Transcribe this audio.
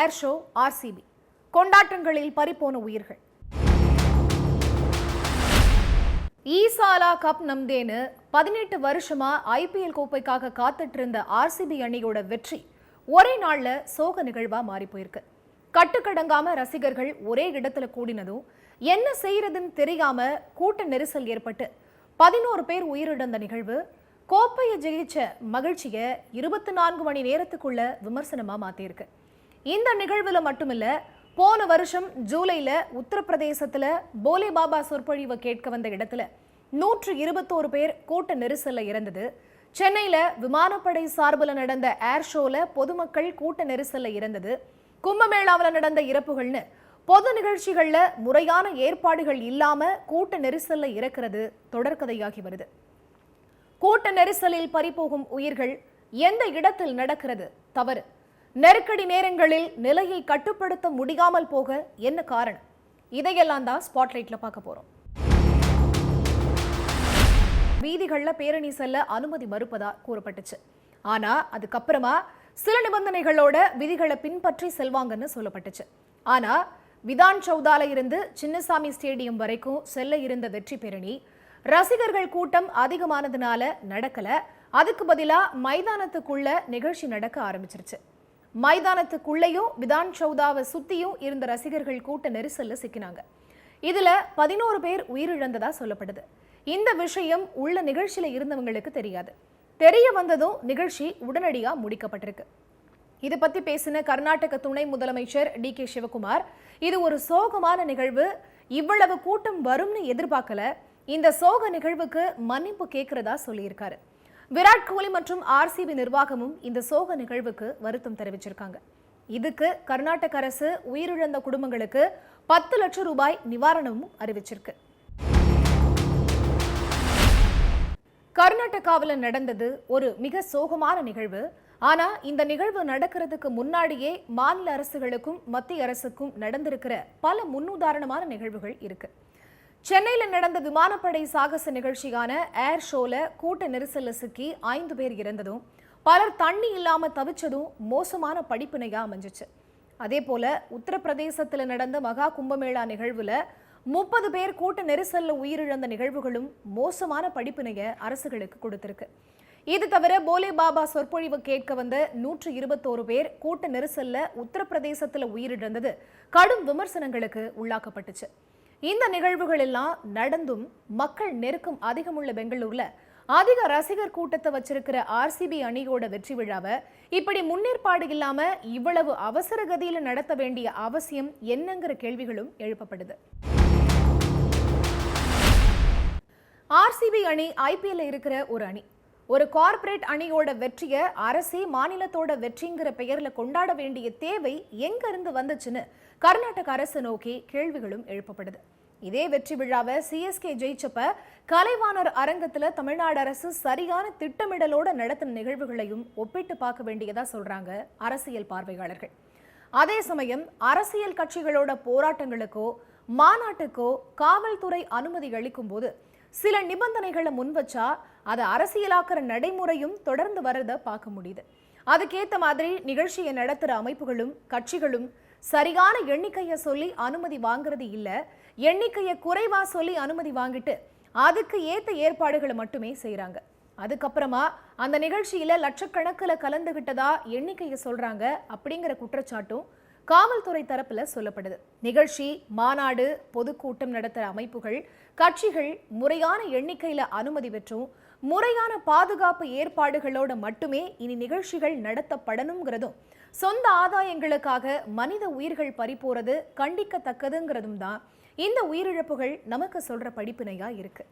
ஏர் show RCB கொண்டாட்டங்களில் பறிபோன உயிர்கள். ஈசாலா cup நம்தேன்னு 18 வருஷமா ஐபிஎல் கோப்பைக்காக காத்துட்டு இருந்த ஆர்சிபி அணியோட வெற்றி ஒரே நாள்ல சோக நிகழ்வா மாறி போயிருக்கு. கட்டுக்கடங்காம ரசிகர்கள் ஒரே இடத்துல கூடினதும் என்ன செய்யறதுன்னு தெரியாம கூட்ட நெரிசல் ஏற்பட்டு 11 பேர் உயிரிழந்த நிகழ்வு கோப்பையை ஜெயிச்ச மகிழ்ச்சிய 24 மணி நேரத்துக்குள்ள விமர்சனமா மாத்திருக்கு. இந்த நிகழ்வுல மட்டுமில்ல, போன வருஷம் ஜூலைல உத்தரப்பிரதேசத்துல போலே பாபா சொற்பொழிவை கேட்க வந்த இடத்துல 121 பேர் கூட்ட நெரிசல்ல இறந்தது. சென்னையில விமானப்படை சார்பில் நடந்த ஏர் ஷோல பொதுமக்கள் கூட்ட நெரிசல்ல இறந்தது. கும்பமேளாவில் நடந்த இறப்புகள்னு பொது நிகழ்ச்சிகள்ல முறையான ஏற்பாடுகள் இல்லாம கூட்ட நெரிசல்ல இறக்கிறது தொடர்கதையாகி வருது. கூட்ட நெரிசலில் பறிபோகும் உயிர்கள் எந்த இடத்தில் நடக்கிறது தவறு? நெருக்கடி நேரங்களில் நிலையை கட்டுப்படுத்த முடியாமல் போக என்ன காரணம்? இதையெல்லாம் தான் ஸ்பாட்லைட்ல பார்க்க போறோம். வீதிகள்ல பேரணி செல்ல அனுமதி மறுப்பதா கூறப்பட்டுச்சு. ஆனா அதுக்கப்புறமா சில நிபந்தனைகளோட விதிகளை பின்பற்றி செல்வாங்கன்னு சொல்லப்பட்டுச்சு. ஆனா விதான் சௌதால இருந்து சின்னசாமி ஸ்டேடியம் வரைக்கும் செல்ல இருந்த வெற்றி பேரணி ரசிகர்கள் கூட்டம் அதிகமானதுனால நடக்கல. அதுக்கு பதிலா மைதானத்துக்குள்ள நிகழ்ச்சி நடக்க ஆரம்பிச்சிருச்சு. மைதானத்துக்குள்ளேயும் விதான் சௌதாவை சுத்தியும் இருந்த ரசிகர்கள் கூட்ட நெரிசல்ல சிக்கினாங்க. இதுல 11 பேர் உயிரிழந்ததா சொல்லப்படுது. இந்த விஷயம் உள்ள நிகழ்ச்சியில இருந்தவங்களுக்கு தெரியாது. தெரிய வந்ததும் நிகழ்ச்சி உடனடியா முடிக்கப்பட்டிருக்கு. இதை பத்தி பேசின கர்நாடக துணை முதலமைச்சர் டி.கே. சிவகுமார், இது ஒரு சோகமான நிகழ்வு, இவ்வளவு கூட்டம் வரும்னு எதிர்பார்க்கல, இந்த சோக நிகழ்வுக்கு மன்னிப்பு கேட்கிறதா சொல்லியிருக்காரு. விராட் கோலி மற்றும் ஆர்சிபி நிர்வாகமும் இந்த சோக நிகழ்வுக்கு வருத்தம் தெரிவிச்சிருக்காங்க. இதுக்கு கர்நாடக அரசு உயிரிழந்த குடும்பங்களுக்கு 10 லட்சம் ரூபாய் நிவாரணமும் அறிவிச்சிருக்கு. கர்நாடகாவில் நடந்தது ஒரு மிக சோகமான நிகழ்வு. ஆனா இந்த நிகழ்வு நடக்கிறதுக்கு முன்னாடியே மாநில அரசுகளுக்கும் மத்திய அரசுக்கும் நடந்திருக்கிற பல முன்னுதாரணமான நிகழ்வுகள் இருக்கு. சென்னையில நடந்த விமானப்படை சாகச நிகழ்ச்சியான ஏர் ஷோல கூட்ட நெரிசல்ல சிக்கி 5 பேர் இறந்ததும் பலர் தண்ணி இல்லாம தவிச்சதும் மோசமான படிப்பினையா அமைஞ்சிச்சு. அதே போல உத்தரப்பிரதேசத்துல நடந்த மகா கும்பமேளா நிகழ்வுல 30 பேர் கூட்ட நெரிசல்ல உயிரிழந்த நிகழ்வுகளும் மோசமான படிப்பினைய அரசுகளுக்கு கொடுத்திருக்கு. இது தவிர போலே பாபா சொற்பொழிவு கேட்க வந்த 121 பேர் கூட்ட நெரிசல்ல உத்தரப்பிரதேசத்துல உயிரிழந்தது கடும் விமர்சனங்களுக்கு உள்ளாக்கப்பட்டுச்சு. இந்த நிகழ்வுகள் எல்லாம் நடந்தும் மக்கள் நெருக்கம் அதிகமுள்ள பெங்களூர்ல அதிக ரசிகர் கூட்டத்தை வச்சிருக்கிற ஆர்சிபி அணியோட வெற்றி விழாவை இப்படி முன்னேற்பாடு இல்லாம இவ்வளவு அவசர கதியில நடத்த வேண்டிய அவசியம் என்னங்கிற கேள்விகளும் எழுப்பப்படுது. ஆர்சிபி அணி ஐபிஎல்ல இருக்கிற ஒரு அணி. ஒரு கார்ப்பரேட் அணியோட வெற்றியை அரசே மாநிலத்தோட வெற்றிங்கிற பெயர்ல கொண்டாட வேண்டிய தேவை எங்க இருந்து வந்துச்சுன்னு கர்நாடக அரசு நோக்கி கேள்விகளும் எழுப்பப்படுது. இதே வெற்றி விழாவை சிஎஸ்கே ஜெயிச்சப்ப கலைவாணர் அரங்கத்துல தமிழ்நாடு அரசு சரியான திட்டமிடலோட நடத்தின நிகழ்வுகளையும் ஒப்பிட்டு பார்க்க வேண்டியதா சொல்றாங்க அரசியல் பார்வையாளர்கள். அதே சமயம் அரசியல் கட்சிகளோட போராட்டங்களுக்கோ மாநாட்டுக்கோ காவல்துறை அனுமதி அளிக்கும் போது சில நிபந்தனைகளை முன்வச்சா அதை அரசியலாக்குற நடைமுறையும் தொடர்ந்து வரத பார்க்க முடியுது. அதுக்கேற்ற மாதிரி நிகழ்ச்சியை நடத்துற அமைப்புகளும் கட்சிகளும் சரியான எண்ணிக்கையை சொல்லி அனுமதி வாங்குறது இல்ல, எண்ணிக்கையை குறைவா சொல்லி அனுமதி வாங்கிட்டு அதுக்கு ஏத்த ஏற்பாடுகளை மட்டுமே செய்யறாங்க. அதுக்கப்புறமா அந்த நிகழ்ச்சியில லட்சக்கணக்கில் கலந்துகிட்டதா எண்ணிக்கையை சொல்றாங்க அப்படிங்கிற குற்றச்சாட்டும் காவல்துறை தரப்புல சொல்லப்படுது. நிகழ்ச்சி, மாநாடு, பொதுக்கூட்டம் நடத்துற அமைப்புகள் கட்சிகள் முறையான எண்ணிக்கையில அனுமதி பெற்றும் முறையான பாதுகாப்பு ஏற்பாடுகளோட மட்டுமே இனி நிகழ்ச்சிகள் நடத்தப்படணுங்கிறதும் சொந்த ஆதாயங்களுக்காக மனித உயிர்கள் பறிபோறது கண்டிக்கத்தக்கதுங்கிறதும் தான் இந்த உயிரிழப்புகள் நமக்கு சொல்ற படிப்பினையா இருக்கு.